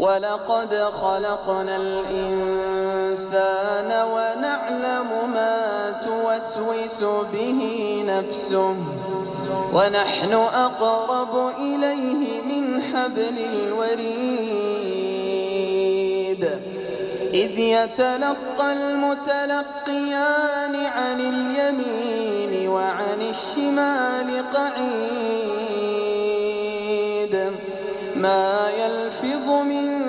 ولقد خلقنا الإنسان ونعلم ما توسوس به نفسه ونحن أقرب إليه من حبل الوريد إذ يتلقى المتلقيان عن اليمين وعن الشمال قعيد ما يلفظ من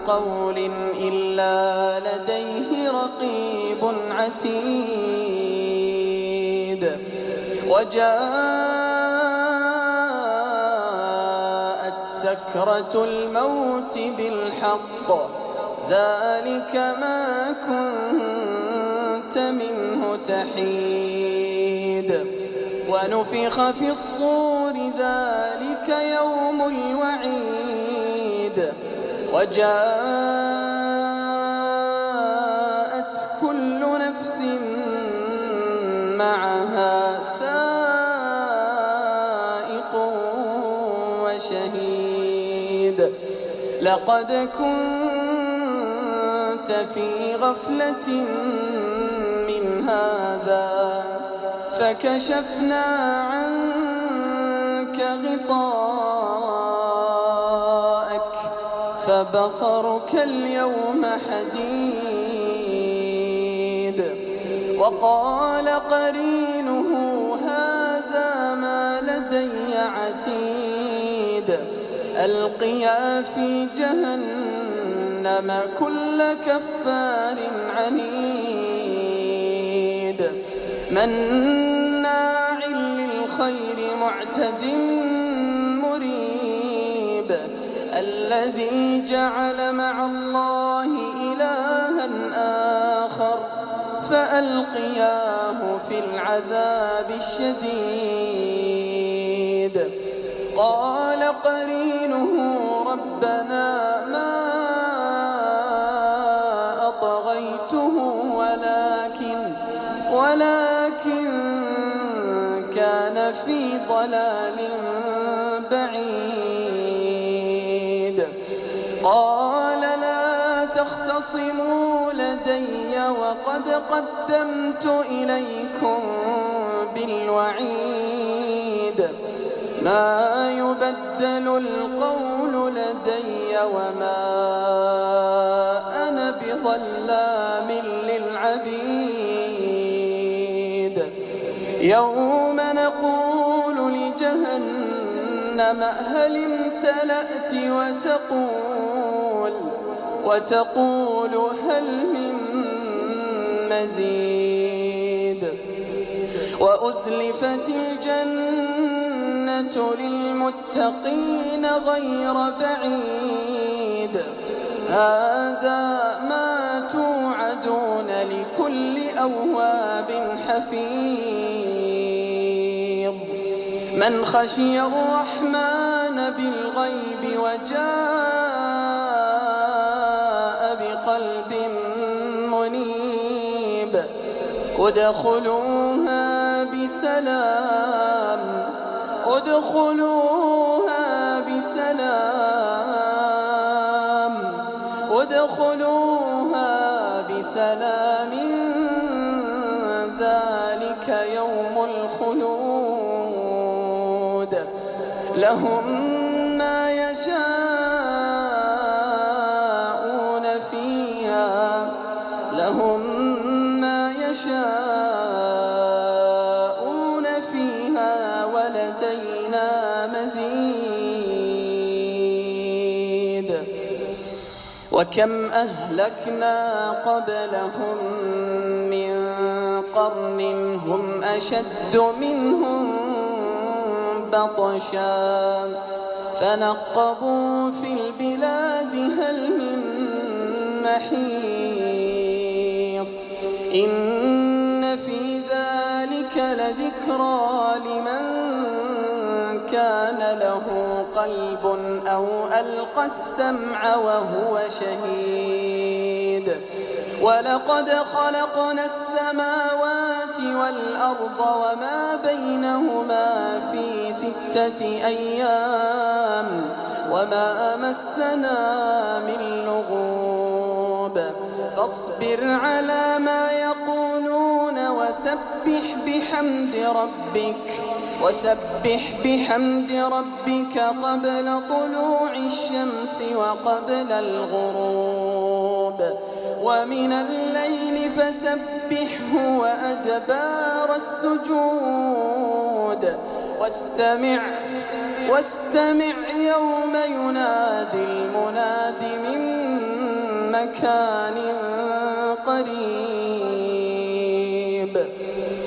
قول إلا لديه رقيب عتيد وجاءت سكرة الموت بالحق ذلك ما كنت منه تحيد ونفخ في الصور ذلك يوم الوعيد وجاءت كل نفس معها سائق وشهيد لقد كنت في غفلة من هذا فكشفنا عنك غطاءك فبصرك اليوم حديد وقال قرينه هذا ما لدي عتيد ألقيا في جهنم كل كفار عنيد مناع للخير معتد مريب الذي جعل مع الله إلها آخر فألقياه في العذاب الشديد قال قرينه ربنا ما أطغيته ولكن كان في ضلال بعيد قال لا تختصموا لدي وقد قدمت إليكم بالوعيد ما يبدل القول لدي وما أنا بظلام للعبيد يوم نقول لجهنم هل امتلأت وتقول هل من مزيد وأزلفت الجنة للمتقين غير بعيد هذا ما توعدون لكل أواب حفيظ من خشي الرحمن بالغيب وجاء بقلب منيب ادخلوها بسلام ذلك يوم الخلود لهم ما يشاءون فيها ولدينا مزيد وكم أهلكنا قبلهم من قرن هم أشد منهم بطشا فنقبوا في البلاد هل من محيص إن في ذلك لذكرى لمن كان له قلب أو ألقى السمع وهو شهيد ولقد خلقنا السماوات والأرض وما بينهما في 6 أيام وما مسنا من لغوب فاصبر على ما يقولون وسبح بحمد ربك قبل طلوع الشمس وقبل الغروب ومن الليل فسبحه وأدبار السجود واستمع يوم ينادي المناد من مكان قريب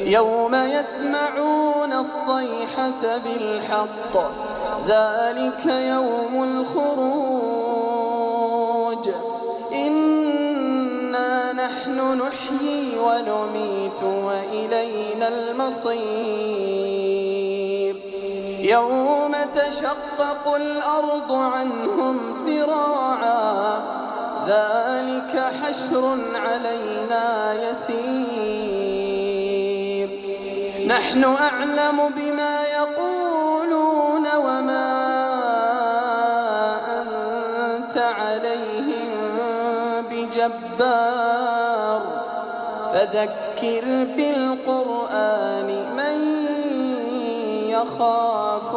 يوم يسمعون الصيحة بالحق ذلك يوم الخروج إنا نحن نحيي ونميت وإلينا المصير يوم تشقق الأرض عنهم سراعا ذلك حشر علينا يسير نحن أعلم بما يقولون وما أنت عليهم بجبار فذكر بالقرآن من يخاف